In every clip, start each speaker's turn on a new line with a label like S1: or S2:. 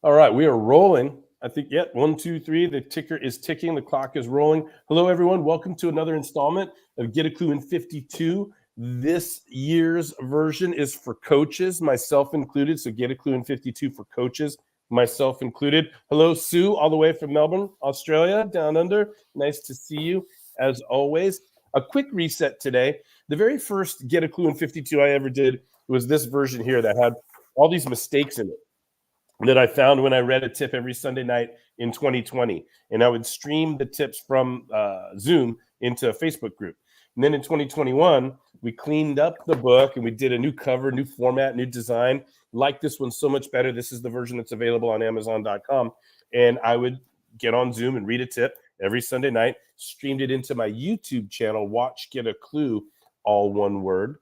S1: All right, we are rolling. I think, yeah, 1, 2, 3. The ticker is ticking. The clock is rolling. Hello, everyone. Welcome to another installment of Get a Clue in 52. This year's version is for coaches, myself included. So Get a Clue in 52 for coaches, myself included. Hello, Sue, all the way from Melbourne, Australia, down under. Nice to see you, as always. A quick reset today. The very first Get a Clue in 52 I ever did was this version here that had all these mistakes in it that I found when I read a tip every Sunday night in 2020. And I would stream the tips from Zoom into a Facebook group. And then in 2021, we cleaned up the book and we did a new cover, new format, new design. Like this one so much better. This is the version that's available on Amazon.com. And I would get on Zoom and read a tip every Sunday night, streamed it into my YouTube channel, Watch Get a Clue, all one word.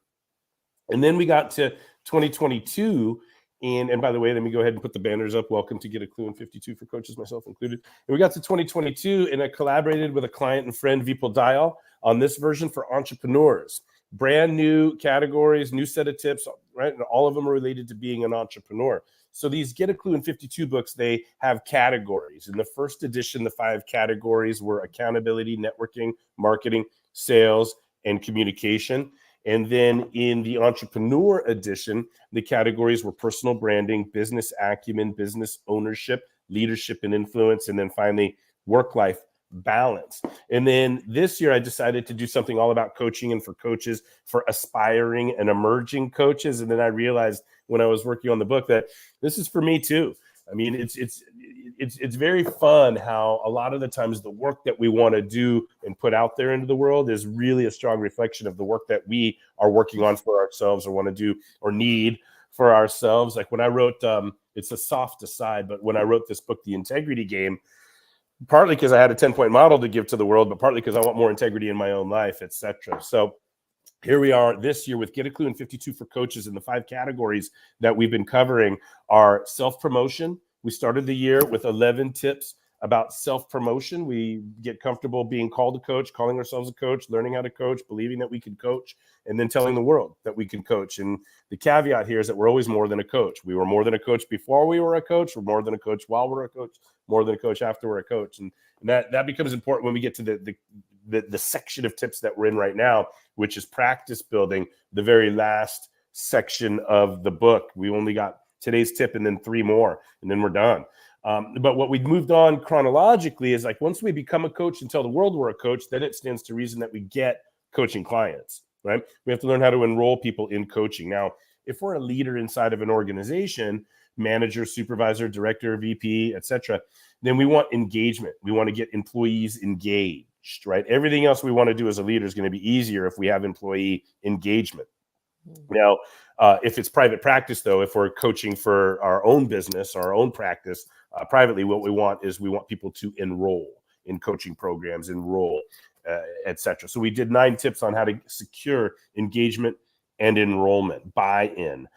S1: And then we got to 2022. And by the way, let me go ahead and put the banners up. Welcome to Get a Clue in 52 for coaches, myself included. And we got to 2022, and I collaborated with a client and friend, Vipul Dayal, on this version for entrepreneurs. Brand new categories, new set of tips, right? And all of them are related to being an entrepreneur. So these Get a Clue in 52 books, they have categories. In the first edition, the 5 categories were accountability, networking, marketing, sales, and communication. And then in the entrepreneur edition, the categories were personal branding, business acumen, business ownership, leadership and influence, and then finally work-life balance. And then this year I decided to do something all about coaching and for coaches, for aspiring and emerging coaches. And then I realized when I was working on the book that this is for me too. I mean, it's very fun how a lot of the times the work that we want to do and put out there into the world is really a strong reflection of the work that we are working on for ourselves or want to do or need for ourselves. Like when I wrote, it's a soft aside, but when I wrote this book, The Integrity Game, partly because I had a 10-point model to give to the world, but partly because I want more integrity in my own life, etc. So here we are this year with Get a Clue in 52 for coaches, and the 5 categories that we've been covering are self-promotion. We started the year with 11 tips about self-promotion. We get comfortable being called a coach, calling ourselves a coach, learning how to coach, believing that we can coach, and then telling the world that we can coach. And the caveat here is that we're always more than a coach. We were more than a coach before we were a coach. We're more than a coach while we're a coach, more than a coach after we're a coach. And that becomes important when we get to the section of tips that we're in right now, which is practice building, the very last section of the book. We only got today's tip and then 3 more, and then we're done. But what we moved on chronologically is like once we become a coach and tell the world we're a coach, then it stands to reason that we get coaching clients, right? We have to learn how to enroll people in coaching. Now, if we're a leader inside of an organization, manager, supervisor, director, VP, etc., then we want engagement. We want to get employees engaged, right? Everything else we want to do as a leader is going to be easier if we have employee engagement. Now, if it's private practice, though, if we're coaching for our own business, our own practice, privately, what we want people to enroll in coaching programs, etc. So we did 9 tips on how to secure engagement and enrollment, buy-in.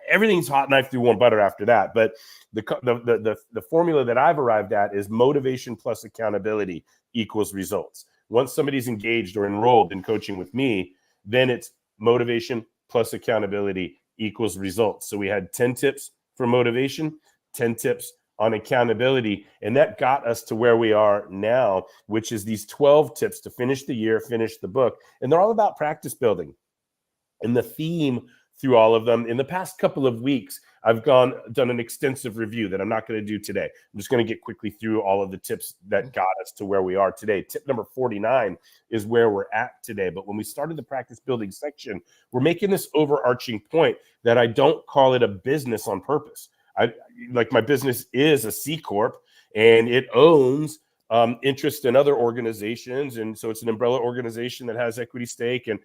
S1: Everything's hot knife through warm butter after that. But the formula that I've arrived at is motivation plus accountability equals results. Once somebody's engaged or enrolled in coaching with me, then it's motivation plus accountability equals results. So we had 10 tips for motivation, 10 tips on accountability, and that got us to where we are now, which is these 12 tips to finish the year, finish the book. And they're all about practice building. And the theme through all of them, in the past couple of weeks, I've done an extensive review that I'm not going to do today. I'm just going to get quickly through all of the tips that got us to where we are today. Tip number 49 is where we're at today. But when we started the practice building section, we're making this overarching point that I don't call it a business on purpose. My business is a C Corp, and it owns interest in other organizations. And so it's an umbrella organization that has equity stake and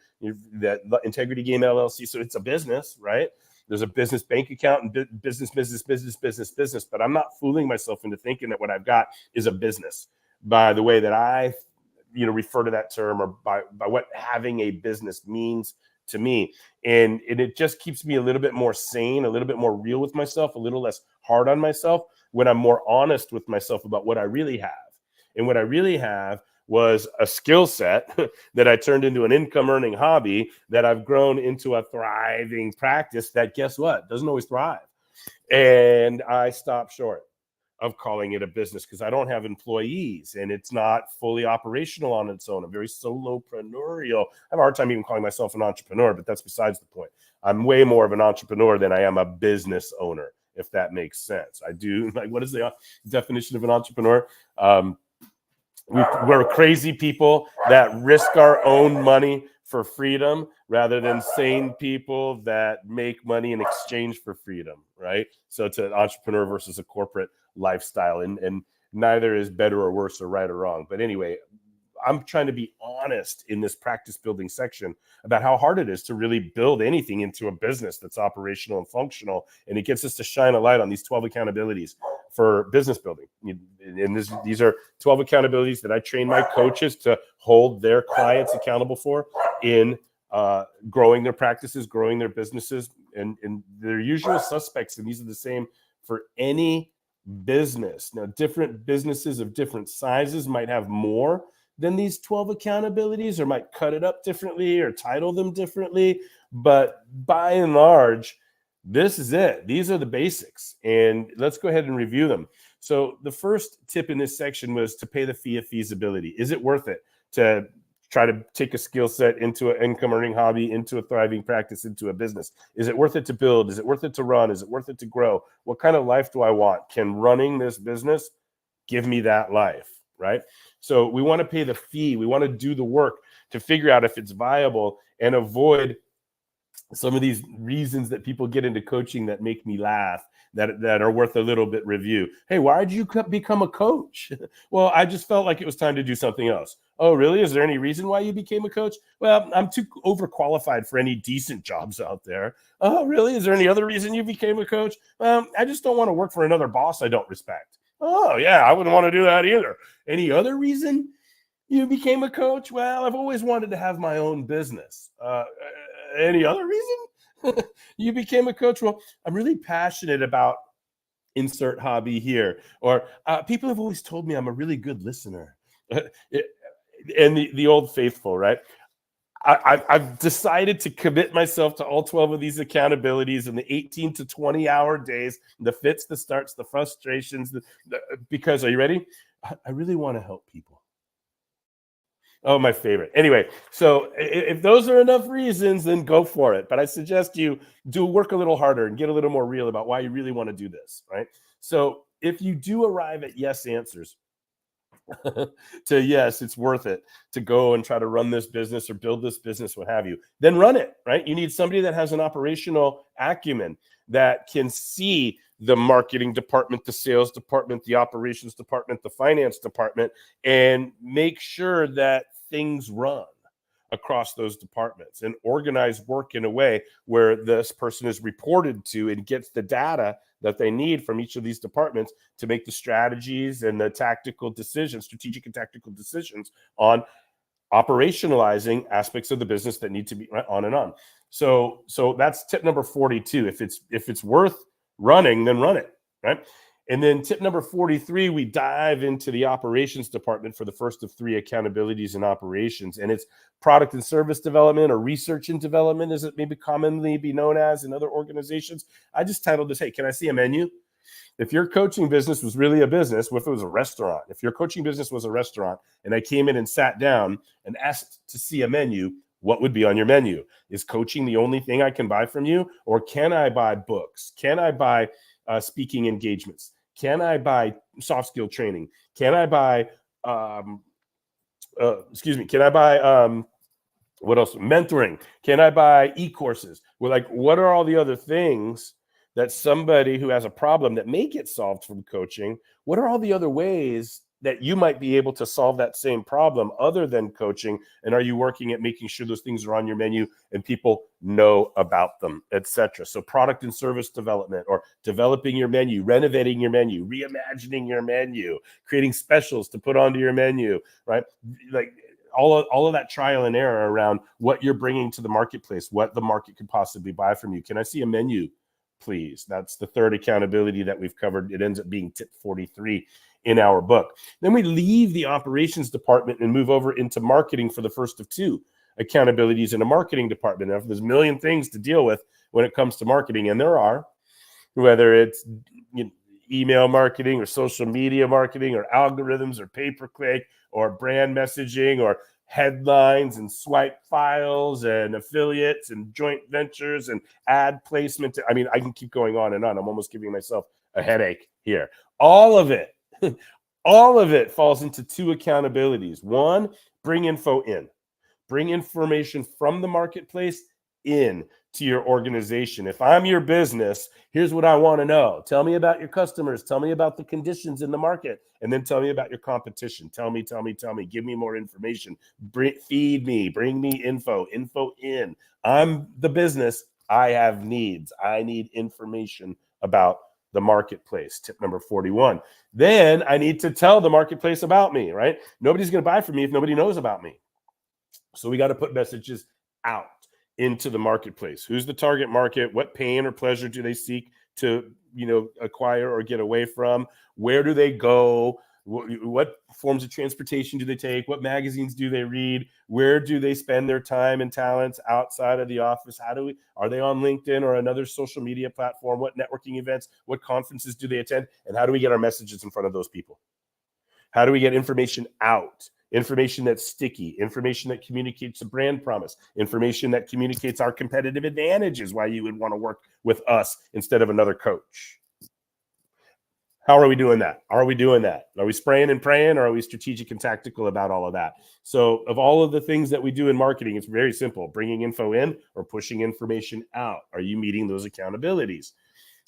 S1: that Integrity Game LLC. So it's a business, right? There's a business bank account and business. But I'm not fooling myself into thinking that what I've got is a business by the way that I, refer to that term, or by what having a business means to me. And it just keeps me a little bit more sane, a little bit more real with myself, a little less hard on myself when I'm more honest with myself about what I really have. And what I really have was a skill set that I turned into an income earning hobby that I've grown into a thriving practice that, guess what, doesn't always thrive. And I stopped short of calling it a business because I don't have employees and it's not fully operational on its own. I'm very solopreneurial. I have a hard time even calling myself an entrepreneur, but that's besides the point. I'm way more of an entrepreneur than I am a business owner, if that makes sense. I do, like, what is the definition of an entrepreneur? We're crazy people that risk our own money for freedom rather than sane people that make money in exchange for freedom, right? So it's an entrepreneur versus a corporate lifestyle, and neither is better or worse or right or wrong. But anyway, I'm trying to be honest in this practice building section about how hard it is to really build anything into a business that's operational and functional. And it gets us to shine a light on these 12 accountabilities for business building. And these are 12 accountabilities that I train my coaches to hold their clients accountable for in growing their practices, growing their businesses, and their usual suspects. And these are the same for any business. Now, different businesses of different sizes might have more than these 12 accountabilities, or might cut it up differently or title them differently. But by and large, this is it. These are the basics. And let's go ahead and review them. So the first tip in this section was to pay the fee of feasibility. Is it worth it to try to take a skill set into an income earning hobby, into a thriving practice, into a business? Is it worth it to build? Is it worth it to run? Is it worth it to grow? What kind of life do I want? Can running this business give me that life, right? So we want to pay the fee. We want to do the work to figure out if it's viable and avoid some of these reasons that people get into coaching that make me laugh, that are worth a little bit review. Hey, why did you become a coach? Well, I just felt like it was time to do something else. Oh, really? Is there any reason why you became a coach? Well, I'm too overqualified for any decent jobs out there. Oh, really? Is there any other reason you became a coach? I just don't want to work for another boss I don't respect. Oh, yeah, I wouldn't want to do that either. Any other reason you became a coach? Well, I've always wanted to have my own business. Any other reason you became a coach? Well, I'm really passionate about insert hobby here. Or people have always told me I'm a really good listener. And the old faithful, right? I've decided to commit myself to all 12 of these accountabilities in the 18 to 20 hour days, the fits, the starts, the frustrations, because, are you ready? I really want to help people. Oh, my favorite. Anyway, so if those are enough reasons, then go for it. But I suggest you do work a little harder and get a little more real about why you really want to do this, right? So if you do arrive at yes answers, to yes, it's worth it to go and try to run this business or build this business, what have you, then run it, right? You need somebody that has an operational acumen, that can see the marketing department, the sales department, the operations department, the finance department, and make sure that things run across those departments and organize work in a way where this person is reported to and gets the data that they need from each of these departments to make the strategies and the tactical decisions, strategic and tactical decisions on operationalizing aspects of the business that need to be on and on. So that's tip number 42. If it's worth running, then run it, right? And then tip number 43, we dive into the operations department for the first of 3 accountabilities in operations. And it's product and service development, or research and development, as it may be commonly be known as in other organizations. I just titled this, hey, can I see a menu? If your coaching business was really a business, if it was a restaurant, if your coaching business was a restaurant and I came in and sat down and asked to see a menu, what would be on your menu? Is coaching the only thing I can buy from you? Or can I buy books? Can I buy speaking engagements? Can I buy soft skill training? Can I buy, can I buy, what else? Mentoring. Can I buy e-courses? Well, like, what are all the other things that somebody who has a problem that may get solved from coaching, what are all the other ways that you might be able to solve that same problem other than coaching? And are you working at making sure those things are on your menu and people know about them, etc.? So product and service development, or developing your menu, renovating your menu, reimagining your menu, creating specials to put onto your menu, right? Like all of that trial and error around what you're bringing to the marketplace, what the market could possibly buy from you. Can I see a menu, please? That's the third accountability that we've covered. It ends up being tip 43 in our book. Then we leave the operations department and move over into marketing for the first of 2 accountabilities in a marketing department. Now, there's a million things to deal with when it comes to marketing, and there are. whether it's email marketing or social media marketing or algorithms or pay-per-click or brand messaging or headlines and swipe files and affiliates and joint ventures and ad placement. I mean, I can keep going on and on. I'm almost giving myself a headache here. All of it, all of it falls into two accountabilities. One, bring info in. Bring information from the marketplace in to your organization. If I'm your business, here's what I want to know. Tell me about your customers. Tell me about the conditions in the market. And then tell me about your competition. Tell me. Give me more information. Feed me. Bring me info. Info in. I'm the business. I have needs. I need information about the marketplace. Tip number 41. Then I need to tell the marketplace about me, right? Nobody's going to buy from me if nobody knows about me. So we got to put messages out into the marketplace. Who's the target market? What pain or pleasure do they seek to, acquire or get away from? Where do they go? What forms of transportation do they take? What magazines do they read? Where do they spend their time and talents outside of the office? Are they on LinkedIn or another social media platform? What networking events, what conferences do they attend? And how do we get our messages in front of those people? How do we get information out? Information that's sticky, information that communicates a brand promise, information that communicates our competitive advantages, why you would want to work with us instead of another coach. How are we doing that? Are we spraying and praying, or are we strategic and tactical about all of that? So of all of the things that we do in marketing, it's very simple. Bringing info in or pushing information out. Are you meeting those accountabilities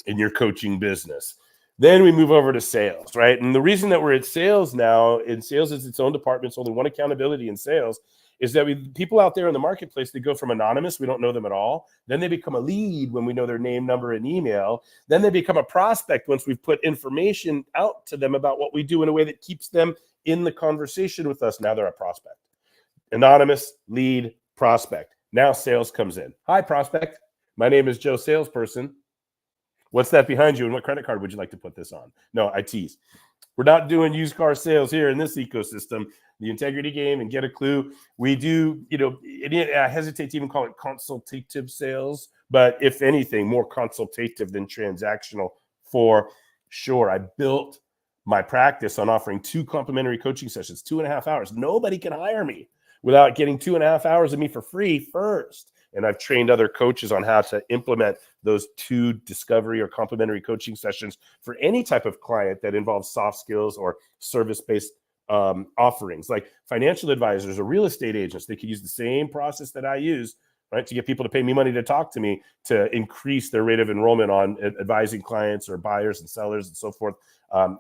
S1: in your coaching business? Then we move over to sales, right? And the reason that we're at sales now, in sales is its own department, it's only one accountability in sales, is that people out there in the marketplace, they go from anonymous, we don't know them at all. Then they become a lead when we know their name, number, and email. Then they become a prospect once we've put information out to them about what we do in a way that keeps them in the conversation with us. Now they're a prospect. Anonymous, lead, prospect. Now sales comes in. Hi, prospect. My name is Joe, salesperson. What's that behind you, and what credit card would you like to put this on? No, I tease. We're not doing used car sales here in this ecosystem. The integrity game and Get a Klu, we do, I hesitate to even call it consultative sales, but if anything, more consultative than transactional for sure. I built my practice on offering 2 complimentary coaching sessions, 2.5 hours. Nobody can hire me without getting 2.5 hours of me for free first. And I've trained other coaches on how to implement those 2 discovery or complimentary coaching sessions for any type of client that involves soft skills or service-based offerings, like financial advisors or real estate agents. They could use the same process that I use, right, to get people to pay me money to talk to me to increase their rate of enrollment on advising clients or buyers and sellers and so forth. And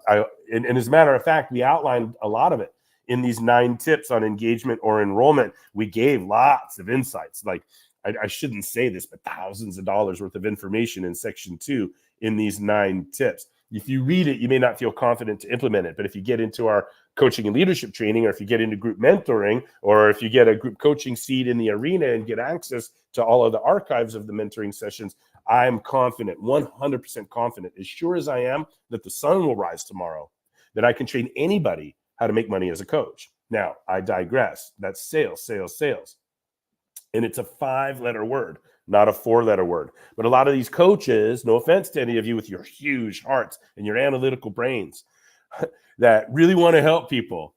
S1: as a matter of fact, we outlined a lot of it in these 9 tips on engagement or enrollment. We gave lots of insights, like I shouldn't say this, but thousands of dollars worth of information in section 2 in these 9 tips. If you read it, you may not feel confident to implement it. But if you get into our coaching and leadership training, or if you get into group mentoring, or if you get a group coaching seat in the arena and get access to all of the archives of the mentoring sessions, I'm confident, 100% confident, as sure as I am that the sun will rise tomorrow, that I can train anybody how to make money as a coach. Now, I digress. That's sales, sales, sales. And it's a 5-letter word, not a 4-letter word. But a lot of these coaches, no offense to any of you with your huge hearts and your analytical brains that really want to help people,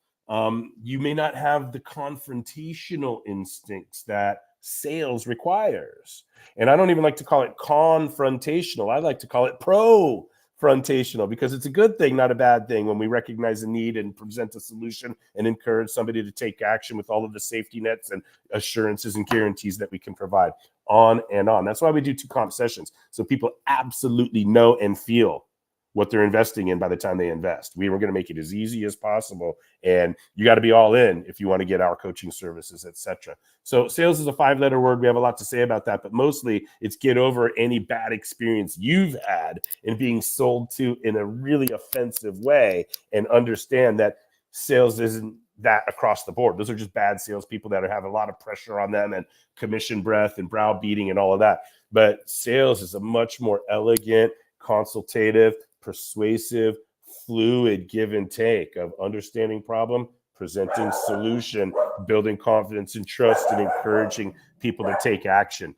S1: you may not have the confrontational instincts that sales requires. And I don't even like to call it confrontational. I like to call it pro-frontational, because it's a good thing, not a bad thing, when we recognize a need and present a solution and encourage somebody to take action with all of the safety nets and assurances and guarantees that we can provide, on and on. That's why we do 2 comp sessions, so people absolutely know and feel what they're investing in by the time they invest. We were going to make it as easy as possible, and you got to be all in if you want to get our coaching services, etc. So sales is a 5-letter word. We have a lot to say about that, but mostly it's get over any bad experience you've had in being sold to in a really offensive way, and understand that sales isn't that across the board. Those are just bad salespeople that have a lot of pressure on them and commission breath and browbeating and all of that. But sales is a much more elegant, consultative, persuasive, fluid give and take of understanding problem, presenting solution, building confidence and trust, and encouraging people to take action.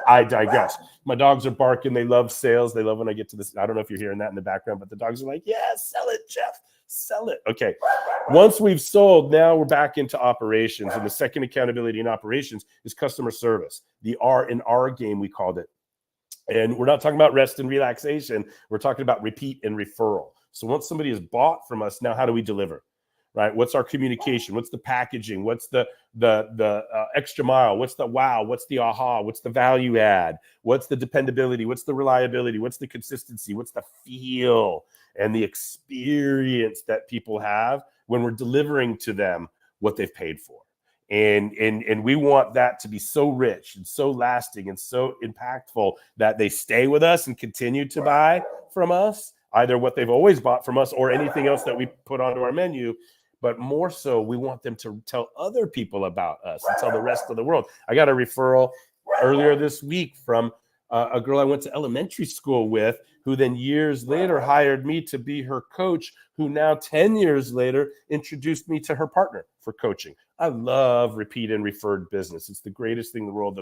S1: I digress. My dogs are barking. They love sales. They love when I get to this. I don't know if you're hearing that in the background, but the dogs are like, yeah, sell it, Jeff. Sell it. Okay. Once we've sold, now we're back into operations. And the second accountability in operations is customer service. The R in our game, we called it. And we're not talking about rest and relaxation. We're talking about repeat and referral. So once somebody has bought from us, now how do we deliver? Right? What's our communication? What's the packaging? What's the extra mile? What's the wow? What's the aha? What's the value add? What's the dependability? What's the reliability? What's the consistency? What's the feel and the experience that people have when we're delivering to them what they've paid for? And we want that to be so rich and so lasting and so impactful that they stay with us and continue to buy from us, either what they've always bought from us or anything else that we put onto our menu. But more so, we want them to tell other people about us and tell the rest of the world. I got a referral earlier this week from a girl I went to elementary school with, who then years later hired me to be her coach, who now 10 years later introduced me to her partner for coaching. I love repeat and referred business. It's the greatest thing in the world.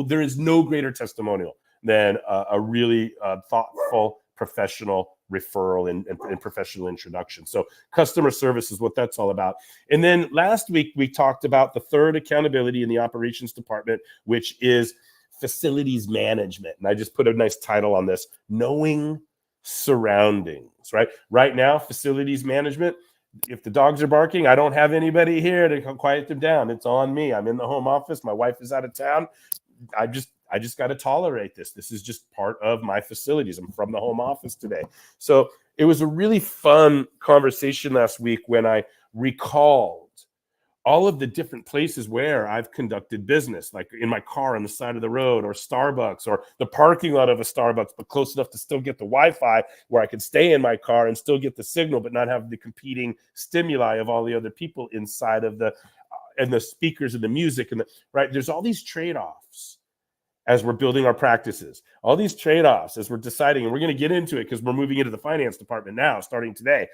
S1: There is no greater testimonial than a really thoughtful, professional referral and professional introduction. So customer service is what that's all about. And then last week, we talked about the third accountability in the operations department, which is facilities management. And I just put a nice title on this: knowing surroundings, right? Right now, facilities management, if the dogs are barking, I don't have anybody here to quiet them down. It's on me. I'm in the home office. My wife is out of town. I just got to tolerate this. This is just part of my facilities. I'm from the home office today. So it was a really fun conversation last week when I recalled all of the different places where I've conducted business, like in my car on the side of the road, or Starbucks, or the parking lot of a Starbucks, but close enough to still get the Wi-Fi where I could stay in my car and still get the signal, but not have the competing stimuli of all the other people inside of and the speakers and the music and right. There's all these trade-offs as we're building our practices, all these trade-offs as we're deciding, and we're going to get into it because we're moving into the finance department now, starting today.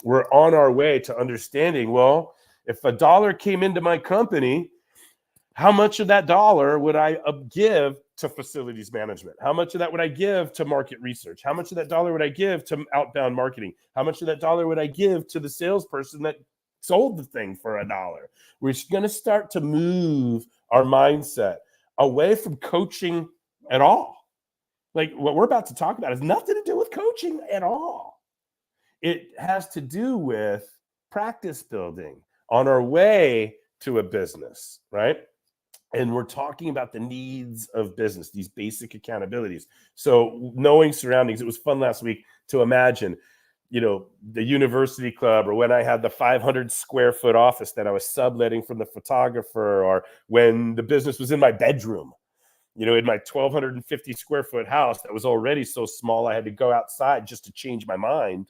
S1: We're on our way to understanding, well, if a dollar came into my company, how much of that dollar would I give to facilities management? How much of that would I give to market research? How much of that dollar would I give to outbound marketing? How much of that dollar would I give to the salesperson that sold the thing for $1? We're going to start to move our mindset away from coaching at all. Like what we're about to talk about has nothing to do with coaching at all. It has to do with practice building on our way to a business, right? And we're talking about the needs of business, these basic accountabilities. So knowing surroundings, it was fun last week to imagine, the university club, or when I had the 500 square foot office that I was subletting from the photographer, or when the business was in my bedroom, in my 1,250 square foot house that was already so small, I had to go outside just to change my mind.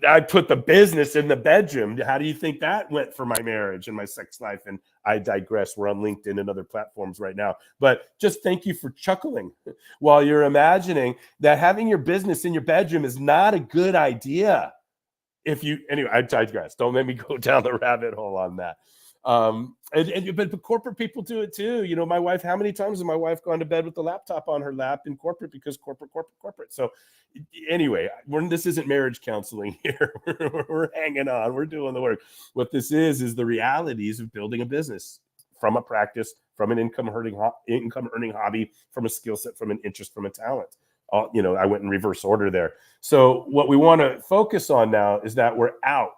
S1: I put the business in the bedroom. How do you think that went for my marriage and my sex life? And I digress. We're on LinkedIn and other platforms right now. But just thank you for chuckling while you're imagining that having your business in your bedroom is not a good idea. Anyway, I digress. Don't let me go down the rabbit hole on that. But corporate people do it too. My wife, how many times has my wife gone to bed with the laptop on her lap in corporate because corporate. So anyway, this isn't marriage counseling here. We're hanging on. We're doing the work. What this is the realities of building a business from a practice, from an income earning hobby, from a skill set, from an interest, from a talent. I went in reverse order there. So what we want to focus on now is that we're out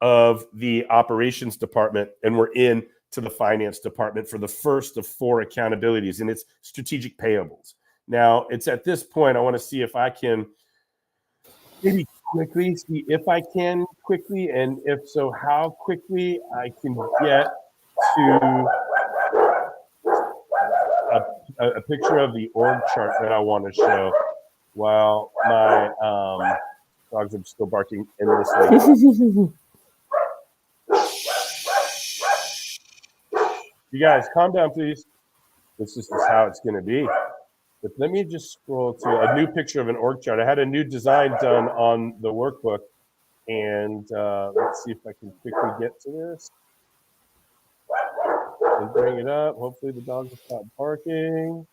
S1: of the operations department and we're in to the finance department for the first of 4 accountabilities, and it's strategic payables. Now, it's at this point I want to see if I can and if so, how quickly I can get to a picture of the org chart that I want to show while my dogs are still barking endlessly. You guys, calm down, please. This is how it's going to be. But let me just scroll to a new picture of an org chart. I had a new design done on the workbook, and let's see if I can quickly get to this. and bring it up. Hopefully the dog will stop barking.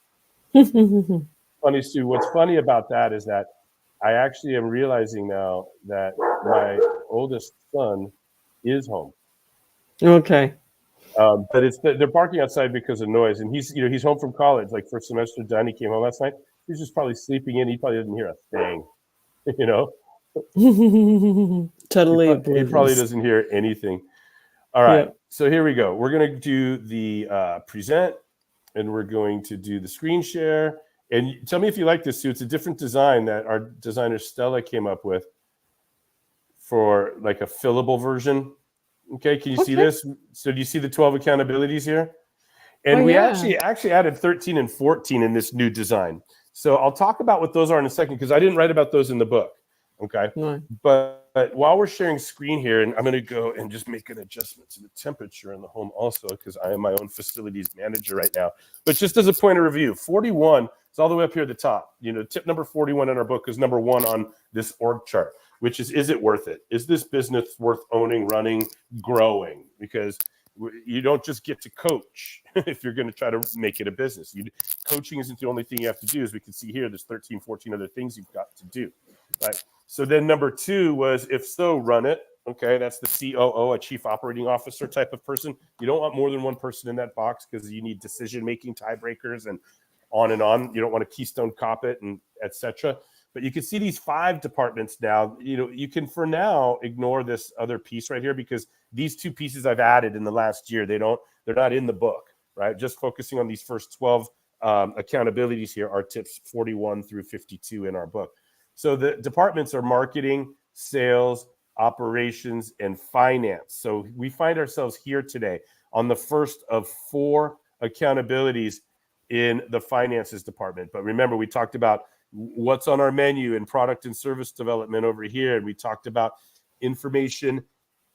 S1: Funny, Sue. What's funny about that is that I actually am realizing now that my oldest son is home.
S2: Okay.
S1: But they're barking outside because of noise, and he's home from college, like first semester done. He came home last night. He's just probably sleeping in. He probably didn't hear a thing, you know.
S2: Totally
S1: He probably
S2: oblivious.
S1: doesn't hear anything. All right,
S2: Yeah.
S1: so here we go. We're gonna do the present, and we're going to do the screen share. And tell me if you like this, Sue. It's a different design that our designer Stella came up with for like a fillable version. Okay, can you see
S2: Okay.
S1: this? So do you see the 12 accountabilities here?
S2: Oh
S1: And we
S2: yeah.
S1: actually added 13 and 14 in this new design. So I'll talk about what those are in a second because I didn't write about those in the book. Okay.
S2: No.
S1: But while we're sharing screen here, and I'm going to go and just make an adjustment to the temperature in the home also because I am my own facilities manager right now. But just as a point of review, 41 is all the way up here at the top. Tip number 41 in our book is number 1 on this org chart, which is it worth it? Is this business worth owning, running, growing? Because you don't just get to coach if you're going to try to make it a business. Coaching isn't the only thing you have to do. As we can see here, there's 13, 14 other things you've got to do, right? So then number 2 was, if so, run it. Okay, that's the COO, a chief operating officer type of person. You don't want more than one person in that box because you need decision-making, tiebreakers, and on and on. You don't want to Keystone Cop it and etc. But you can see these 5 departments now. You can for now ignore this other piece right here because these 2 pieces I've added in the last year, they're not in the book, right? Just focusing on these first 12 accountabilities here are tips 41 through 52 in our book. So the departments are marketing, sales, operations, and finance. So we find ourselves here today on the first of 4 accountabilities in the finances department. But remember, we talked about what's on our menu and product and service development over here. And we talked about information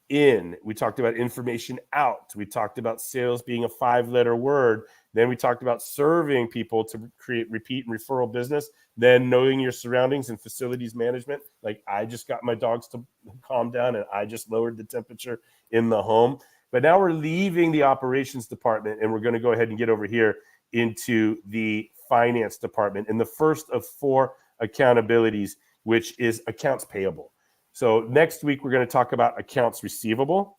S1: in. We talked about information out. We talked about sales being a 5-letter word. Then we talked about serving people to create repeat and referral business. Then knowing your surroundings and facilities management. Like I just got my dogs to calm down and I just lowered the temperature in the home. But now we're leaving the operations department and we're going to go ahead and get over here into the finance department in the first of 4 accountabilities, which is accounts payable. So next week, we're going to talk about accounts receivable.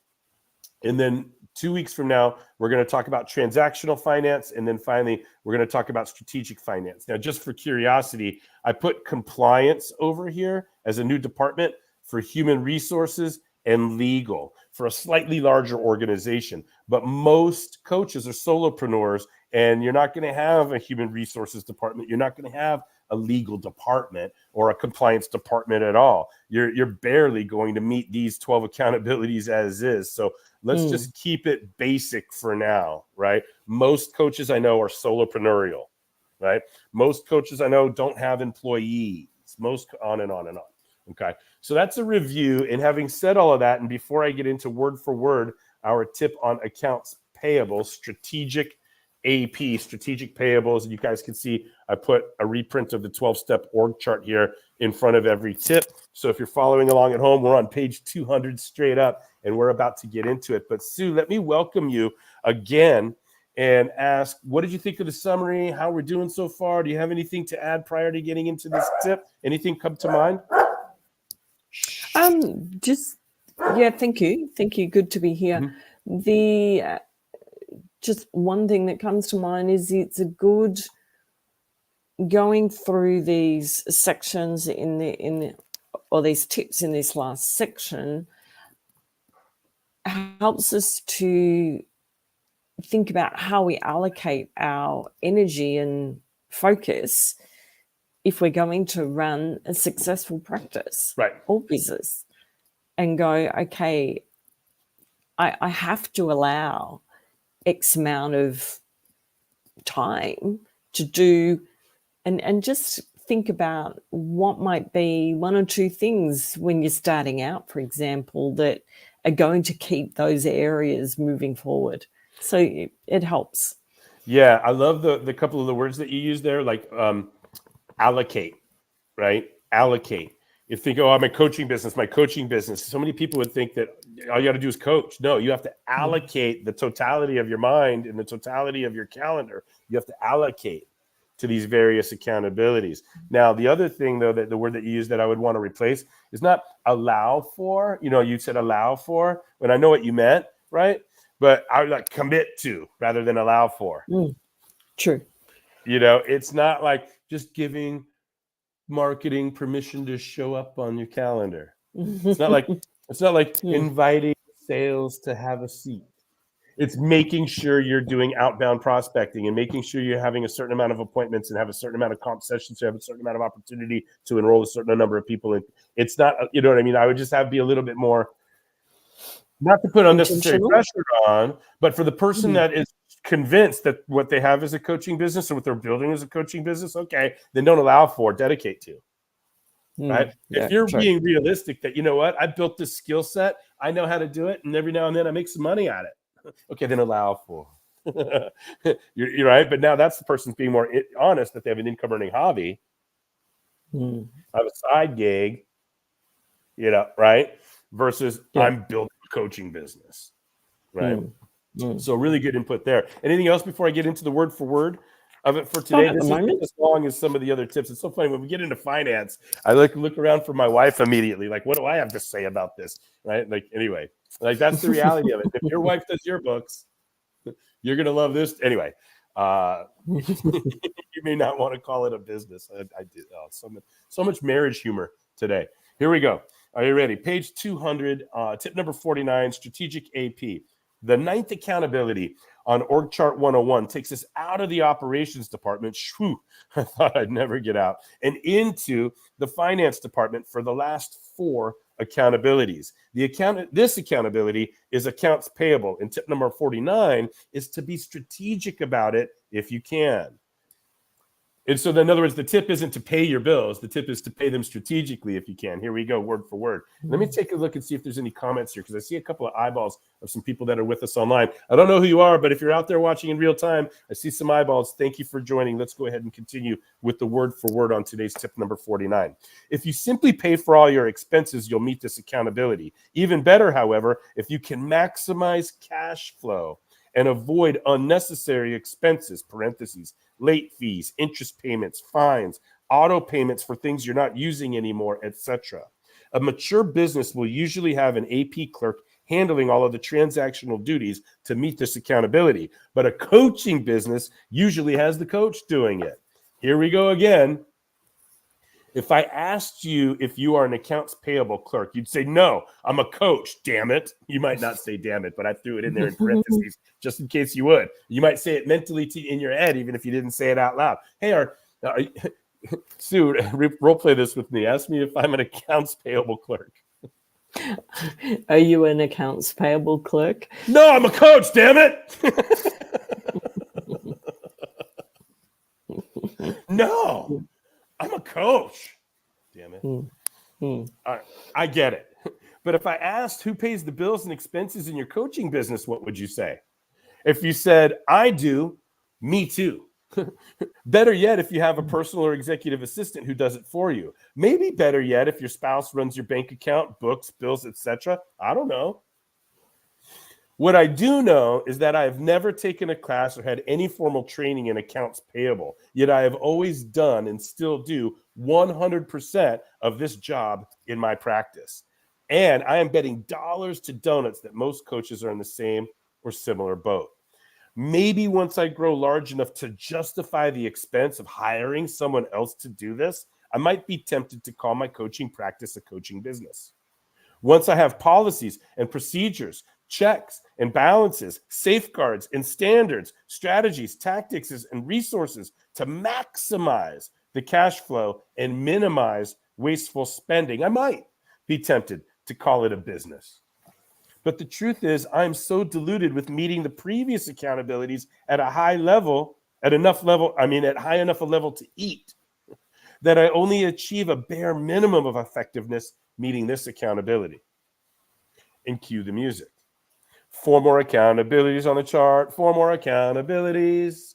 S1: And then 2 weeks from now, we're going to talk about transactional finance. And then finally, we're going to talk about strategic finance. Now, just for curiosity, I put compliance over here as a new department for human resources and legal for a slightly larger organization. But most coaches are solopreneurs, and you're not going to have a human resources department. You're not going to have a legal department or a compliance department at all. You're barely going to meet these 12 accountabilities as is. So let's just keep it basic for now, right? Most coaches I know are solopreneurial, right? Most coaches I know don't have employees. Most on and on and on. Okay, so that's a review. And having said all of that, and before I get into word for word, our tip on accounts payable, strategic AP, strategic payables. And you guys can see I put a reprint of the 12-step org chart here in front of every tip. So if you're following along at home, we're on page 200 straight up, and we're about to get into it. But Sue, let me welcome you again and ask, what did you think of the summary? How we're doing so far? Do you have anything to add prior to getting into this tip? Anything come to mind?
S2: Thank you. Good to be here.
S1: Mm-hmm.
S2: The just one thing that comes to mind is it's a good going through these sections or these tips in this last section helps us to think about how we allocate our energy and focus if we're going to run a successful practice,
S1: right,
S2: or business, and go, okay, I have to allow X amount of time to do, and just think about what might be 1 or 2 things when you're starting out, for example, that are going to keep those areas moving forward. So it helps.
S1: Yeah, I love the couple of the words that you use there, like allocate, right? Allocate. You think, oh, I'm a coaching business, my coaching business. So many people would think that all you got to do is coach. No, you have to allocate the totality of your mind and the totality of your calendar. You have to allocate to these various accountabilities. Now, the other thing, though, that the word that you use that I would want to replace is not allow for. You said allow for, when I know what you meant, right? But I would like commit to rather than allow for.
S2: True.
S1: It's not like just giving marketing permission to show up on your calendar. It's not like inviting sales to have a seat. It's making sure you're doing outbound prospecting and making sure you're having a certain amount of appointments and have a certain amount of comp sessions, so you have a certain amount of opportunity to enroll a certain number of people. And it's not, you know what I mean? I would just be a little bit more, not to put unnecessary pressure on, but for the person that is convinced that what they have is a coaching business or what they're building is a coaching business, okay, then don't allow for, dedicate to. Right? If you're being realistic that, you know what, I built this skill set, I know how to do it, and every now and then I make some money at it. Okay, then allow for. You're right, but now that's the person being more honest that they have an income earning hobby. I have a side gig, right? Versus I'm building a coaching business, right? So really good input there. Anything else before I get into the word for word of it for today? This isn't as long as some of the other tips. It's so funny when we get into finance, I look around for my wife immediately. Like, what do I have to say about this? Right? Anyway, that's the reality of it. If your wife does your books, you're going to love this. Anyway, you may not want to call it a business. I did so much marriage humor today. Here we go. Are you ready? Page 200, tip number 49, strategic AP. The 9th accountability on Org Chart 101 takes us out of the operations department. Shoo, I thought I'd never get out. And into the finance department for the last 4 accountabilities. This accountability is accounts payable. And tip number 49 is to be strategic about it if you can. And so, in other words, the tip isn't to pay your bills. The tip is to pay them strategically if you can. Here we go, word for word. Let me take a look and see if there's any comments here, because I see a couple of eyeballs of some people that are with us online. I don't know who you are, but if you're out there watching in real time, I see some eyeballs. Thank you for joining. Let's go ahead and continue with the word for word on today's tip number 49. If you simply pay for all your expenses, you'll meet this accountability. Even better, however, if you can maximize cash flow and avoid unnecessary expenses, parentheses, late fees, interest payments, fines, auto payments for things you're not using anymore, etc. A mature business will usually have an AP clerk handling all of the transactional duties to meet this accountability, but a coaching business usually has the coach doing it. Here we go again. If I asked you if you are an accounts payable clerk, you'd say, no, I'm a coach, damn it. You might not say damn it, but I threw it in there in parentheses just in case you would. You might say it mentally in your head, even if you didn't say it out loud. Hey, Sue, role play this with me. Ask me if I'm an accounts payable clerk.
S2: Are you an accounts payable clerk?
S1: No, I'm a coach, damn it. No. I'm a coach. Damn it. I get it. But if I asked who pays the bills and expenses in your coaching business, what would you say? If you said, I do, me too. Better yet, if you have a personal or executive assistant who does it for you. Maybe better yet, if your spouse runs your bank account, books, bills, etc. I don't know. What I do know is that I have never taken a class or had any formal training in accounts payable, yet I have always done and still do 100% of this job in my practice. And I am betting dollars to donuts that most coaches are in the same or similar boat. Maybe once I grow large enough to justify the expense of hiring someone else to do this, I might be tempted to call my coaching practice a coaching business. Once I have policies and procedures, checks and balances, safeguards and standards, strategies, tactics, and resources to maximize the cash flow and minimize wasteful spending, I might be tempted to call it a business. But the truth is, I'm so diluted with meeting the previous accountabilities at a high enough a level to eat, that I only achieve a bare minimum of effectiveness meeting this accountability. And cue the music. 4 more accountabilities on the chart. 4 more accountabilities.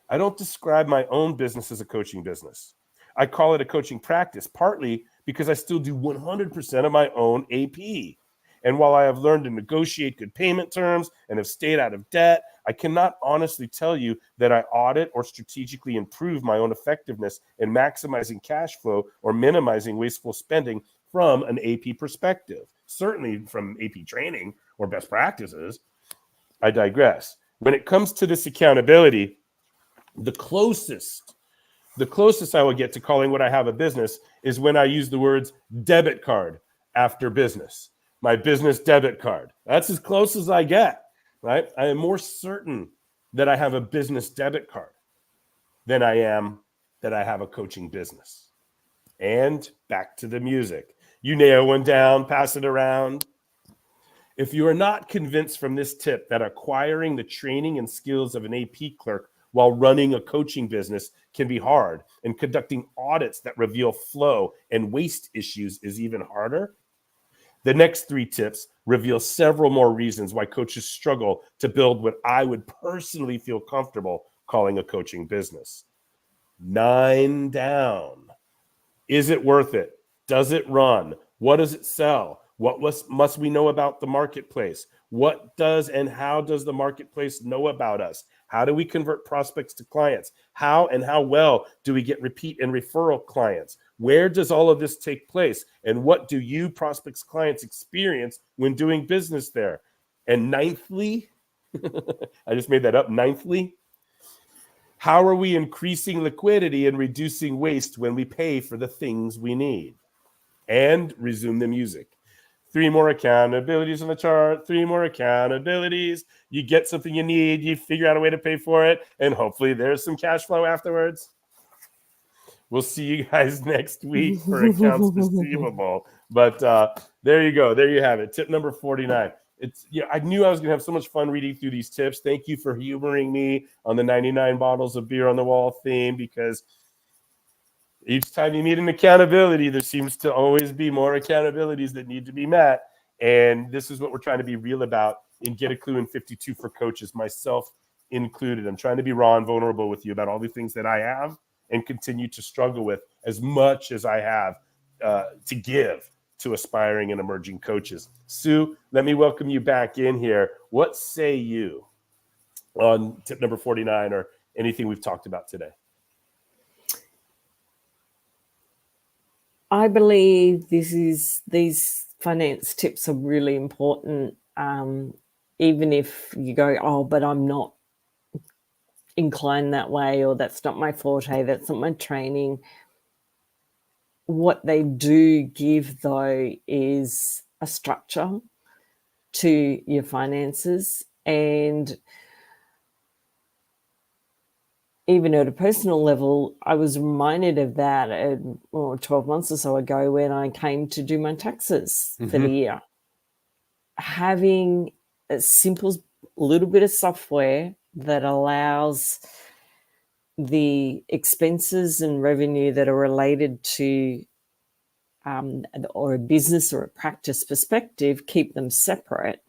S1: I don't describe my own business as a coaching business. I call it a coaching practice, partly because I still do 100% of my own AP. And while I have learned to negotiate good payment terms and have stayed out of debt, I cannot honestly tell you that I audit or strategically improve my own effectiveness in maximizing cash flow or minimizing wasteful spending from an AP perspective. Certainly from AP training or best practices. I digress. When it comes to this accountability, the closest I will get to calling what I have a business is when I use the words debit card after business. My business debit card. That's as close as I get, right? I am more certain that I have a business debit card than I am that I have a coaching business. And back to the music. You nail one down, pass it around. If you are not convinced from this tip that acquiring the training and skills of an AP clerk while running a coaching business can be hard, and conducting audits that reveal flow and waste issues is even harder, the next 3 tips reveal several more reasons why coaches struggle to build what I would personally feel comfortable calling a coaching business. 9 down. Is it worth it? Does it run? What does it sell? What must we know about the marketplace? What does and how does the marketplace know about us? How do we convert prospects to clients? How and how well do we get repeat and referral clients? Where does all of this take place? And what do you prospects clients experience when doing business there? And ninthly, I just made that up, ninthly, how are we increasing liquidity and reducing waste when we pay for the things we need? And resume the music. 3 more accountabilities on the chart, 3 more accountabilities. You get something you need, you figure out a way to pay for it, and hopefully there's some cash flow afterwards. We'll see you guys next week for accounts receivable. But there you go. There you have it. Tip number 49. I knew I was going to have so much fun reading through these tips. Thank you for humoring me on the 99 bottles of beer on the wall theme, because each time you meet an accountability, there seems to always be more accountabilities that need to be met. And this is what we're trying to be real about in Get a Klu in 52 for coaches, myself included. I'm trying to be raw and vulnerable with you about all the things that I have and continue to struggle with, as much as I have to give to aspiring and emerging coaches. Sue, let me welcome you back in here. What say you on tip number 49 or anything we've talked about today?
S2: I believe these finance tips are really important. Even if you go, oh, but I'm not inclined that way, or that's not my forte, that's not my training. What they do give, though, is a structure to your finances. And even at a personal level, I was reminded of that 12 months or so ago when I came to do my taxes for the year. Having a simple little bit of software that allows the expenses and revenue that are related to or a business or a practice perspective, keep them separate.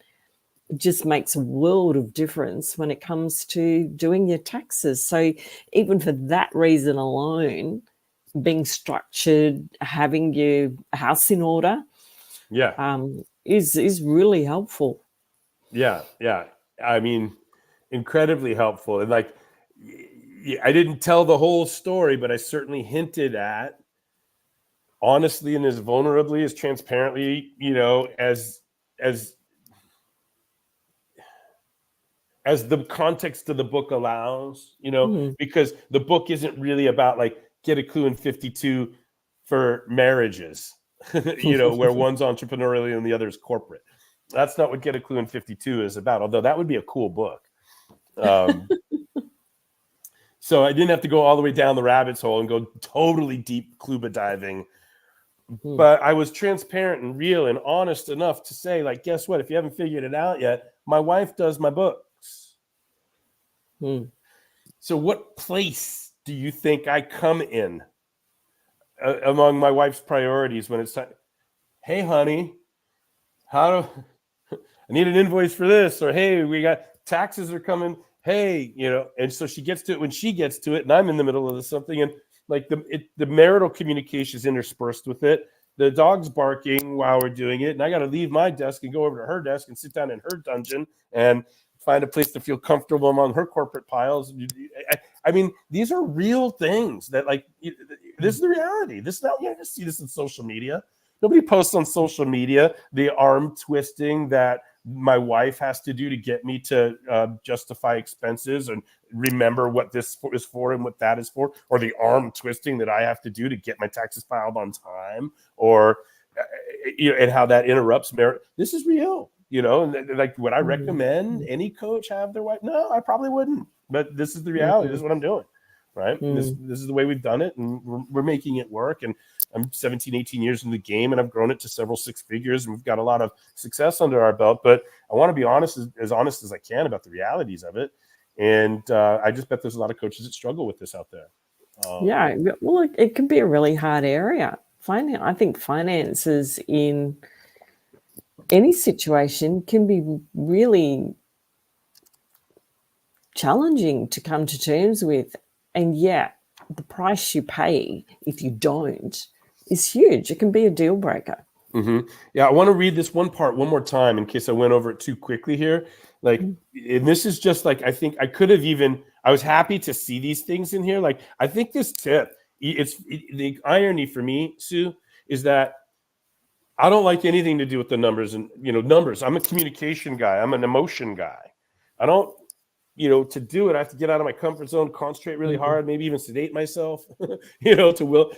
S2: It just makes a world of difference when it comes to doing your taxes. So even for that reason alone, being structured, having your house in order, is really helpful.
S1: Yeah. I mean, incredibly helpful. And like, I didn't tell the whole story, but I certainly hinted at, honestly and as vulnerably, as transparently, as the context of the book allows, because the book isn't really about like Get a Klu in 52 for marriages, where one's entrepreneurial and the other is corporate. That's not what Get a Klu in 52 is about, although that would be a cool book. So I didn't have to go all the way down the rabbit's hole and go totally deep scuba diving. But I was transparent and real and honest enough to say, like, guess what? If you haven't figured it out yet, my wife does my books. So what place do you think I come in among my wife's priorities when it's time? Hey, honey, I need an invoice for this, or hey, we got taxes are coming. Hey, and so she gets to it when she gets to it, and I'm in the middle of something, and like the marital communication is interspersed with it. the dog's barking while we're doing it, and I got to leave my desk and go over to her desk and sit down in her dungeon and find a place to feel comfortable among her corporate piles. I mean, these are real things that, like, this is the reality. This is not, you just see this in social media. Nobody posts on social media the arm twisting that my wife has to do to get me to justify expenses and remember what this is for and what that is for, or the arm twisting that I have to do to get my taxes filed on time, or and how that interrupts merit. This is real, and like, would I recommend any coach have their wife? No, I probably wouldn't. But this is the reality. This is what I'm doing, right? This is the way we've done it, and we're making it work. And I'm 17, 18 years in the game, and I've grown it to several six figures, and we've got a lot of success under our belt. But I want to be honest as I can about the realities of it. And I just bet there's a lot of coaches that struggle with this out there.
S2: Yeah, well, it can be a really hard area. I think finances in any situation can be really challenging to come to terms with. And yet the price you pay if you don't is huge. It can be a deal breaker.
S1: Yeah, I want to read this one part one more time in case I went over it too quickly here. Like, and this is just like, I think I could have I was happy to see these things in here. Like, I think this tip, the irony for me, Sue, is that I don't like anything to do with the numbers and, numbers. I'm a communication guy. I'm an emotion guy. I don't, to do it, I have to get out of my comfort zone, concentrate really hard, maybe even sedate myself,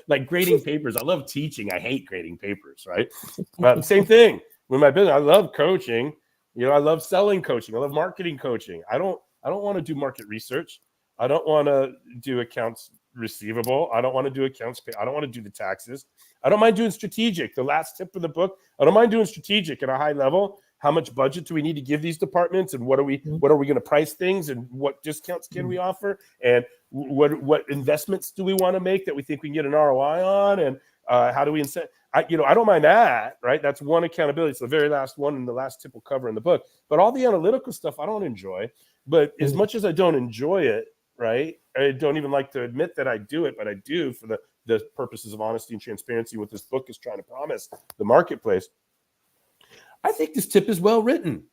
S1: like grading papers. I love teaching. I hate grading papers, right? But same thing with my business. I love coaching. I love selling coaching. I love marketing coaching. I don't want to do market research. I don't want to do accounts receivable. I don't want to do accounts pay. I don't want to do the taxes. I don't mind doing strategic. The last tip of the book, I don't mind doing strategic at a high level. How much budget do we need to give these departments, and what are we going to price things, and what discounts can we offer, and what investments do we want to make that we think we can get an ROI on, and how do we incent? I don't mind that, right? That's one accountability. It's the very last one, and the last tip we'll cover in the book. But all the analytical stuff I don't enjoy. But as much as I don't enjoy it, right? I don't even like to admit that I do it, but I do for the purposes of honesty and transparency. What this book is trying to promise the marketplace. I think this tip is well written.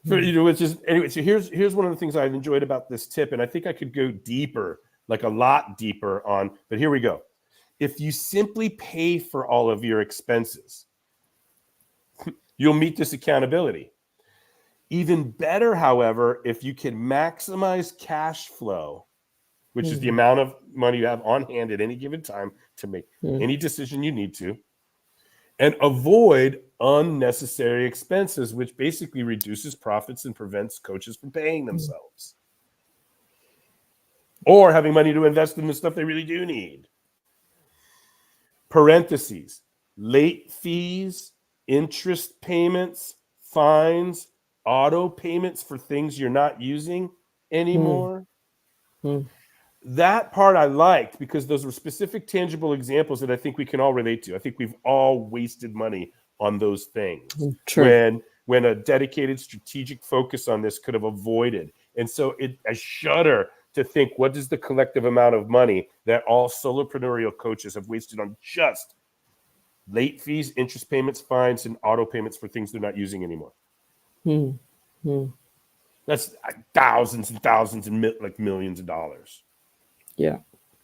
S1: Which is anyway. So here's one of the things I've enjoyed about this tip, and I think I could go deeper, like a lot deeper on. But here we go. If you simply pay for all of your expenses, you'll meet this accountability. Even better, however, if you can maximize cash flow, which is the amount of money you have on hand at any given time to make any decision you need to, and avoid unnecessary expenses, which basically reduces profits and prevents coaches from paying themselves or having money to invest in the stuff they really do need. Parentheses, late fees, interest payments, fines, auto payments for things you're not using anymore. That part I liked because those were specific, tangible examples that I think we can all relate to. I think we've all wasted money on those things when a dedicated strategic focus on this could have avoided. And so I shudder to think, what is the collective amount of money that all solopreneur coaches have wasted on just late fees, interest payments, fines, and auto payments for things they're not using anymore? That's thousands and thousands and millions of dollars.
S2: Yeah.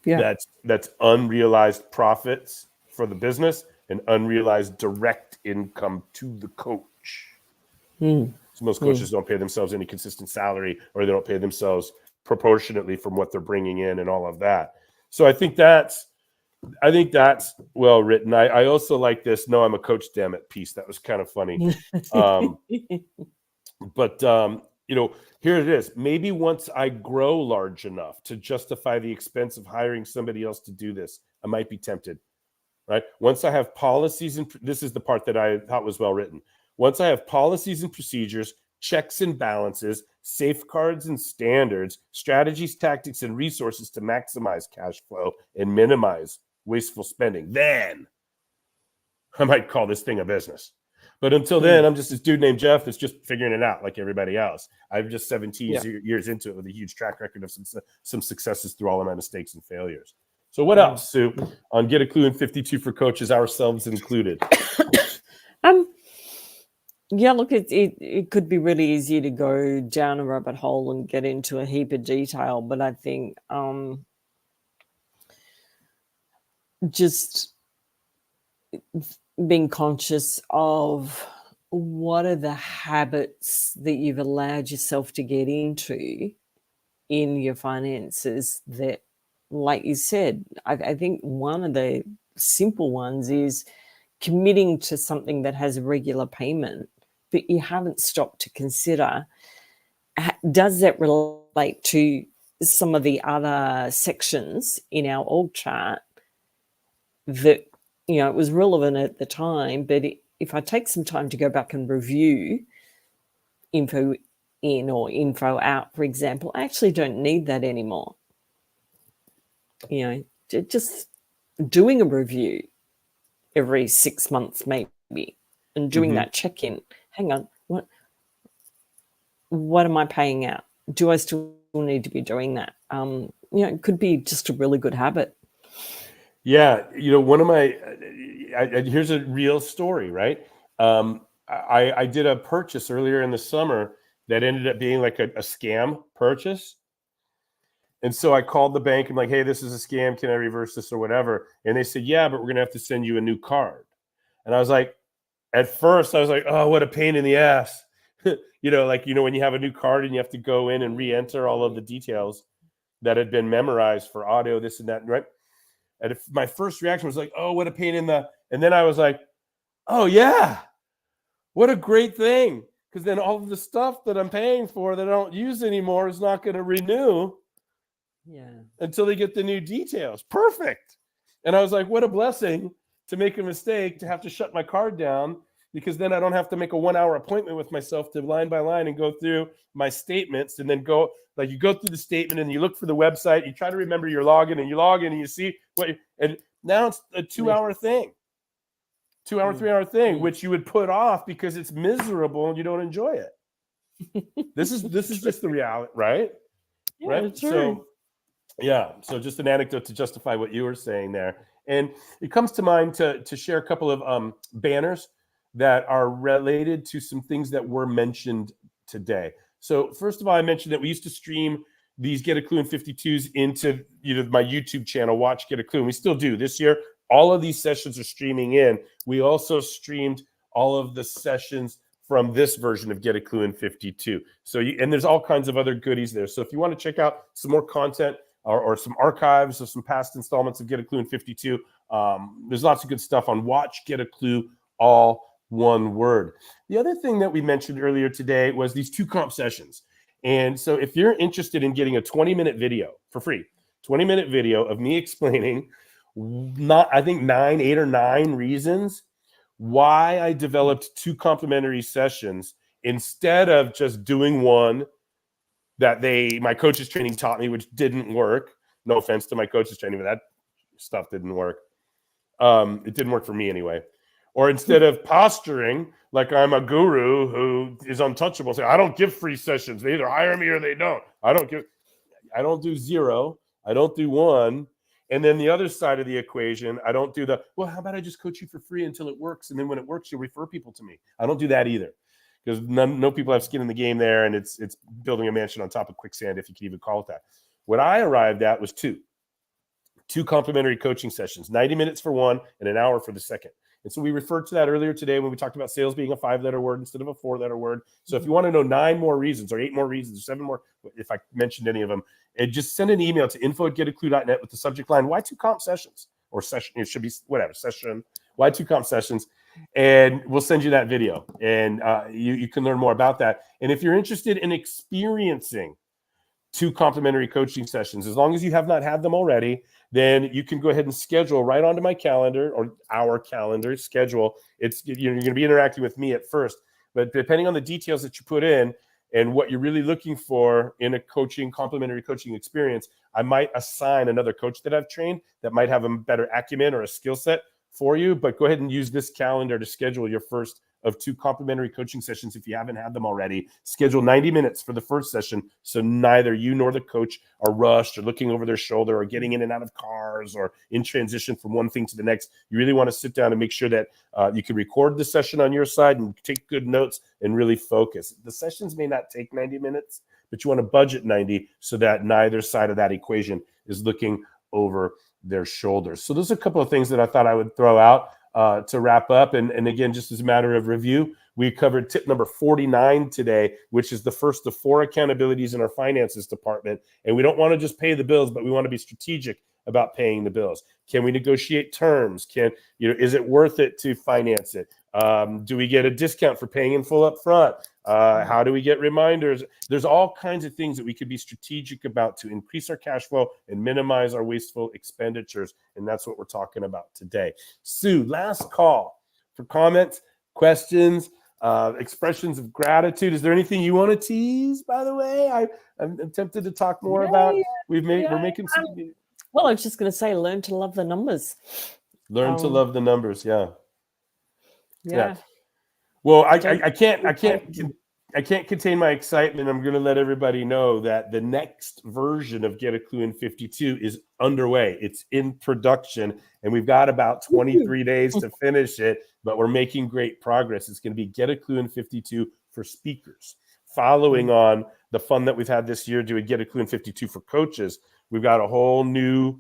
S1: That's unrealized profits for the business and unrealized direct income to the coach. So most coaches don't pay themselves any consistent salary, or they don't pay themselves proportionately from what they're bringing in and all of that. So I think that's well written. I also like this "No, I'm a coach, damn it" piece. That was kind of funny. But here it is. Maybe once I grow large enough to justify the expense of hiring somebody else to do this, I might be tempted, right? Once I have policies, and this is the part that I thought was well written. Once I have policies and procedures, checks and balances, safeguards and standards, strategies, tactics, and resources to maximize cash flow and minimize wasteful spending, then I might call this thing a business. But until then, I'm just this dude named Jeff that's just figuring it out like everybody else. I'm just 17 years into it with a huge track record of some successes through all of my mistakes and failures. So what else, Sue, on Get a Clue in 52 for coaches, ourselves included?
S2: Yeah, look, it could be really easy to go down a rabbit hole and get into a heap of detail, but I think just being conscious of what are the habits that you've allowed yourself to get into in your finances that, like you said, I think one of the simple ones is committing to something that has a regular payment, but you haven't stopped to consider, does that relate to some of the other sections in our org chart that, it was relevant at the time, but if I take some time to go back and review info in or info out, for example, I actually don't need that anymore. Just doing a review every 6 months maybe and doing that check-in. Hang on, what am I paying out? Do I still need to be doing that? It could be just a really good habit.
S1: Yeah, one of my here's a real story, right? I did a purchase earlier in the summer that ended up being like a scam purchase. And so I called the bank and like, hey, this is a scam. Can I reverse this or whatever? And they said, yeah, but we're going to have to send you a new card. And I was like, at first I was like, oh, what a pain in the ass. When you have a new card and you have to go in and re-enter all of the details that had been memorized for audio, this and that, right? And my first reaction was like, oh, what a pain and then I was like, oh yeah, what a great thing. Because then all of the stuff that I'm paying for that I don't use anymore is not going to renew until they get the new details. Perfect. And I was like, what a blessing to make a mistake, to have to shut my card down, because then I don't have to make a 1-hour appointment with myself to line by line and go through my statements and then go, like, you go through the statement and you look for the website, you try to remember your login and you log in and you see and now it's a 2-hour thing, 2-hour, 3-hour thing, which you would put off because it's miserable and you don't enjoy it. This is just the reality, right?
S2: Yeah,
S1: right.
S2: True.
S1: So just an anecdote to justify what you were saying there. And it comes to mind to share a couple of banners that are related to some things that were mentioned today. So first of all, I mentioned that we used to stream these Get a Clue in 52s into my YouTube channel, Watch Get a Clue. And we still do. This year, all of these sessions are streaming in. We also streamed all of the sessions from this version of Get a Clue in 52. So and there's all kinds of other goodies there. So if you want to check out some more content or some archives of some past installments of Get a Clue in 52, there's lots of good stuff on Watch Get a Clue, all one word. The other thing that we mentioned earlier today was these 2 comp sessions. And so if you're interested in getting a 20-minute video for free, 20-minute video of me explaining I think 8 or 9 reasons why I developed 2 complimentary sessions instead of just doing one that my coach's training taught me, which didn't work. No offense to my coach's training, but that stuff didn't work. It didn't work for me anyway. Or instead of posturing like I'm a guru who is untouchable, say, I don't give free sessions. They either hire me or they don't. I don't do 0. I don't do 1. And then the other side of the equation, I don't do how about I just coach you for free until it works? And then when it works, you'll refer people to me. I don't do that either, because no people have skin in the game there. And it's building a mansion on top of quicksand, if you can even call it that. What I arrived at was 2 complimentary coaching sessions, 90 minutes for one and an hour for the second. And so we referred to that earlier today when we talked about sales being a 5-letter word instead of a 4-letter word. So if you want to know 9 more reasons or 8 more reasons or 7 more, if I mentioned any of them, and just send an email to info@getaclue.net with the subject line, why 2 comp sessions? Or session, it should be whatever, session, why 2 comp sessions? And we'll send you that video. And you can learn more about that. And if you're interested in experiencing 2 complimentary coaching sessions, as long as you have not had them already, then you can go ahead and schedule right onto my calendar or our calendar schedule. It's you're going to be interacting with me at first, but depending on the details that you put in and what you're really looking for in a complimentary coaching experience, I might assign another coach that I've trained that might have a better acumen or a skill set for you. But go ahead and use this calendar to schedule your first of 2 complimentary coaching sessions if you haven't had them already. Schedule 90 minutes for the first session, so neither you nor the coach are rushed or looking over their shoulder or getting in and out of cars or in transition from one thing to the next. You really want to sit down and make sure that you can record the session on your side and take good notes and really focus. The sessions may not take 90 minutes, but you want to budget 90 so that neither side of that equation is looking over their shoulders. So those are a couple of things that I thought I would throw out to wrap up. And again, just as a matter of review, we covered tip number 49 today, which is the first of 4 accountabilities in our finances department. And we don't want to just pay the bills, but we want to be strategic about paying the bills. Can we negotiate terms? Is it worth it to finance it? Do we get a discount for paying in full up front? How do we get reminders? There's all kinds of things that we could be strategic about to increase our cash flow and minimize our wasteful expenditures. And that's what we're talking about today. Sue, last call for comments, questions, expressions of gratitude. Is there anything you want to tease, by the way? I'm tempted to talk more about. We're making some.
S2: Well, I was just going to say, learn to love the numbers.
S1: Learn to love the numbers. Yeah.
S2: Yeah.
S1: Well, I can't contain my excitement. I'm going to let everybody know that the next version of Get a Klu in 52 is underway. It's in production, and we've got about 23 days to finish it, but we're making great progress. It's going to be Get a Klu in 52 for speakers. Following on the fun that we've had this year doing Get a Klu in 52 for coaches, we've got a whole new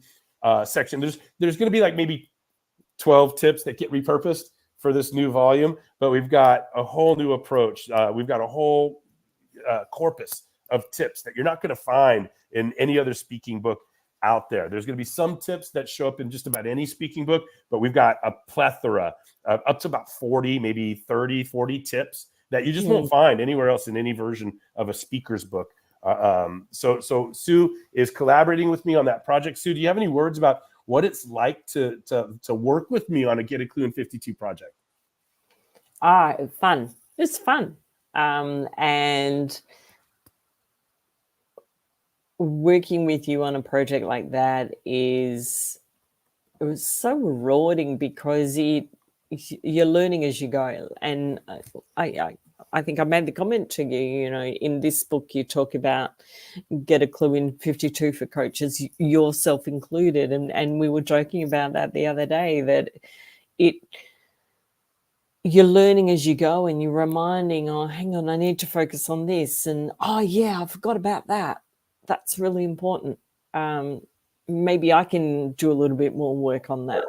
S1: section. There's going to be like maybe 12 tips that get repurposed for this new volume, but we've got a whole new approach. We've got a whole corpus of tips that you're not going to find in any other speaking book out there. There's going to be some tips that show up in just about any speaking book, but we've got a plethora of up to about 40, maybe 30, 40 tips that you just won't find anywhere else in any version of a speaker's book. So Sue is collaborating with me on that project. Sue, do you have any words about what it's like to work with me on a Get a Klu in 52 project?
S2: Fun. It's fun. And working with you on a project like that it was so rewarding because you're learning as you go. And I think I made the comment to you, in this book, you talk about Get a Klu in 52 for coaches, yourself included. And we were joking about that the other day, that you're learning as you go and you're reminding, oh, hang on, I need to focus on this. And, oh, yeah, I forgot about that. That's really important. Maybe I can do a little bit more work on that.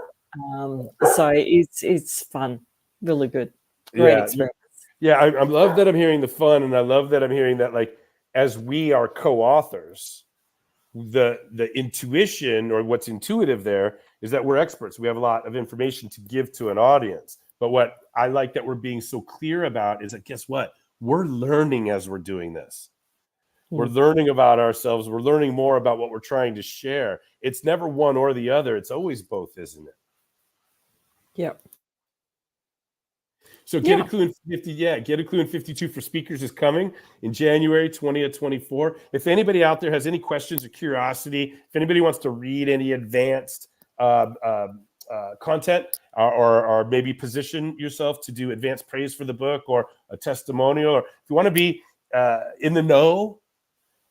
S2: So it's fun, really good. Great experience.
S1: Yeah, I love that I'm hearing the fun, and I love that I'm hearing that, like, as we are co-authors, the intuition, or what's intuitive there, is that we're experts. We have a lot of information to give to an audience. But what I like that we're being so clear about is that, guess what? We're learning as we're doing this. We're learning about ourselves. We're learning more about what we're trying to share. It's never one or the other. It's always both, isn't it?
S2: Yep.
S1: So Get a Klu in 50, Get a Klu in 52 for speakers is coming in January 2024. If anybody out there has any questions or curiosity, if anybody wants to read any advanced content, or maybe position yourself to do advanced praise for the book or a testimonial, or if you want to be in the know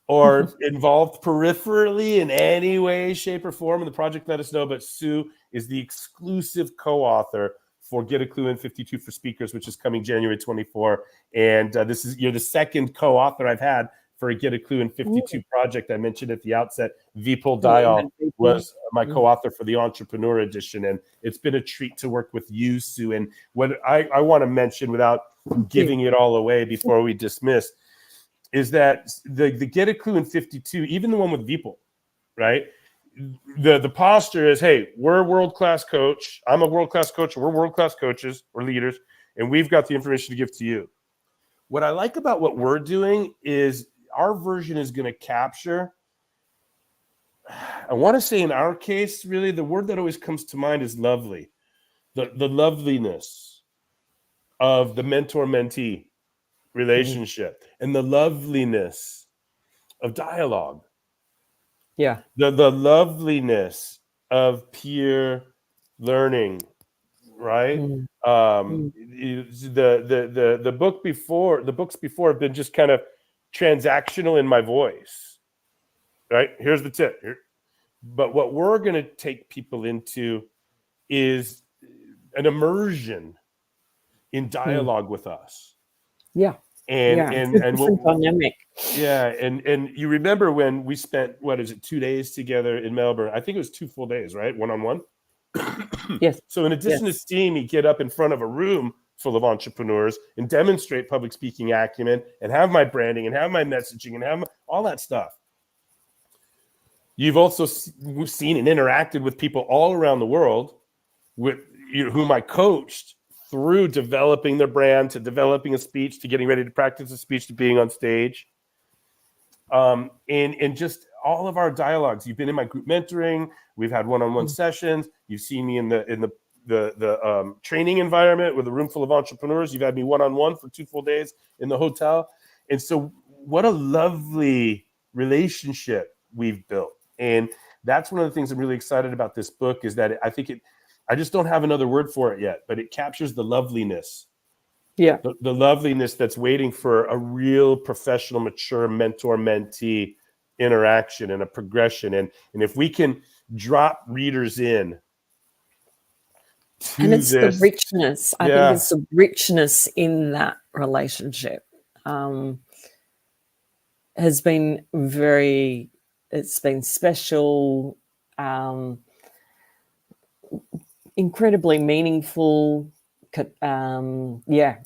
S1: or involved peripherally in any way, shape, or form in the project, let us know. But Sue is the exclusive co-author for Get a Klu in 52 for speakers, which is coming January 24. And you're the second co-author I've had for a Get a Klu in 52 project. I mentioned at the outset, Vipul Dayal was my co-author for the Entrepreneur Edition. And it's been a treat to work with you, Sue. And what I want to mention, without giving it all away before we dismiss, is that the Get a Klu in 52, even the one with Vipul, right? The posture is, hey, we're a world-class coach. I'm a world-class coach. We're world-class coaches or leaders, and we've got the information to give to you. What I like about what we're doing is our version is going to capture, I want to say in our case, really, the word that always comes to mind is lovely. The loveliness of the mentor-mentee relationship and the loveliness of dialogue. The loveliness of peer learning right?
S2: Mm.
S1: The books before have been just kind of transactional in my voice, right? Here's the tip. But what we're going to take people into is an immersion in dialogue with us.
S2: Yeah.
S1: And
S2: Yeah.
S1: and
S2: It's a
S1: and
S2: different
S1: what
S2: dynamic.
S1: yeah, and you remember when we spent, what is it, 2 days together in Melbourne? I think it was 2 full days, right? One-on-one.
S2: Yes.
S1: So in addition to seeing me get up in front of a room full of entrepreneurs and demonstrate public speaking acumen and have my branding and have my messaging and have all that stuff, you've also seen and interacted with people all around the world with whom I coached through developing their brand, to developing a speech, to getting ready to practice a speech, to being on stage. And just all of our dialogues. You've been in my group mentoring. We've had one-on-one sessions. You've seen me in the training environment with a room full of entrepreneurs. You've had me one-on-one for 2 full days in the hotel. And so what a lovely relationship we've built. And that's one of the things I'm really excited about this book, is that I just don't have another word for it yet, but it captures the loveliness.
S2: Yeah.
S1: The loveliness that's waiting for a real professional, mature mentor-mentee interaction and a progression. And if we can drop readers in to
S2: And it's the
S1: this,
S2: richness. I think it's the richness in that relationship has been it's been special, incredibly meaningful. Yeah.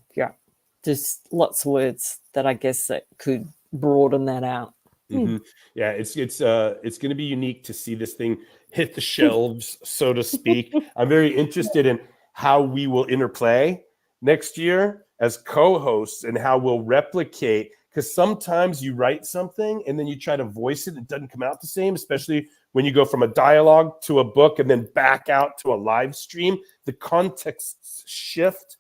S2: Just lots of words that I guess that could broaden that out.
S1: Mm-hmm. Yeah, it's going to be unique to see this thing hit the shelves, so to speak. I'm very interested in how we will interplay next year as co-hosts and how we'll replicate, because sometimes you write something and then you try to voice it, it doesn't come out the same, especially when you go from a dialogue to a book and then back out to a live stream. The contexts shift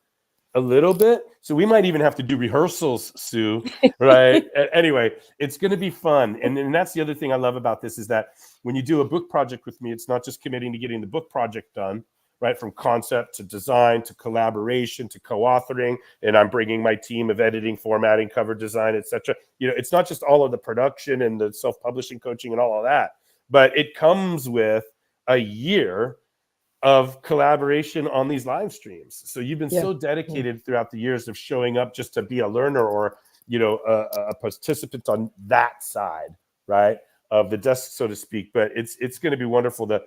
S1: a little bit. So we might even have to do rehearsals, Sue, right? Anyway, it's going to be fun. And that's the other thing I love about this, is that when you do a book project with me, it's not just committing to getting the book project done, right? From concept to design to collaboration to co-authoring. And I'm bringing my team of editing, formatting, cover design, etc. It's not just all of the production and the self-publishing coaching and all of that, but it comes with a year of collaboration on these live streams. So you've been so dedicated throughout the years of showing up just to be a learner or, a participant on that side, right, of the desk, so to speak. But it's going to be wonderful to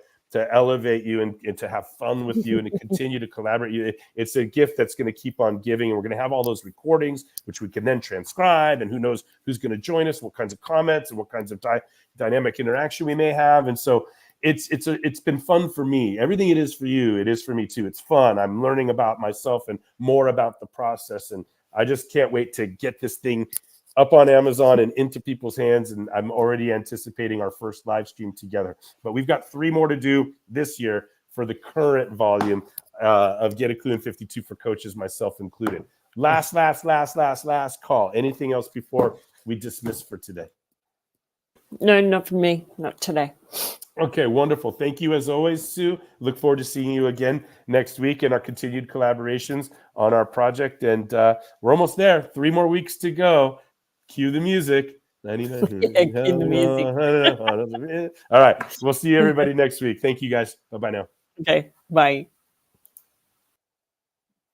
S1: elevate you and to have fun with you and to continue to collaborate. It's a gift that's going to keep on giving. And we're going to have all those recordings, which we can then transcribe. And who knows who's going to join us, what kinds of comments and what kinds of dynamic interaction we may have. And so it's been fun for me. Everything it is for you, it is for me too. It's fun. I'm learning about myself and more about the process. And I just can't wait to get this thing up on Amazon and into people's hands. And I'm already anticipating our first live stream together. But we've got 3 more to do this year for the current volume of Get a Klu in 52 for coaches, myself included. Last call. Anything else before we dismiss for today?
S2: No, not for me. Not today.
S1: Okay, wonderful. Thank you as always, Sue. Look forward to seeing you again next week in our continued collaborations on our project. And we're almost there. 3 more weeks to go. Cue the music.
S2: Cue the music.
S1: All right. We'll see everybody next week. Thank you, guys. Bye-bye now.
S2: Okay, bye.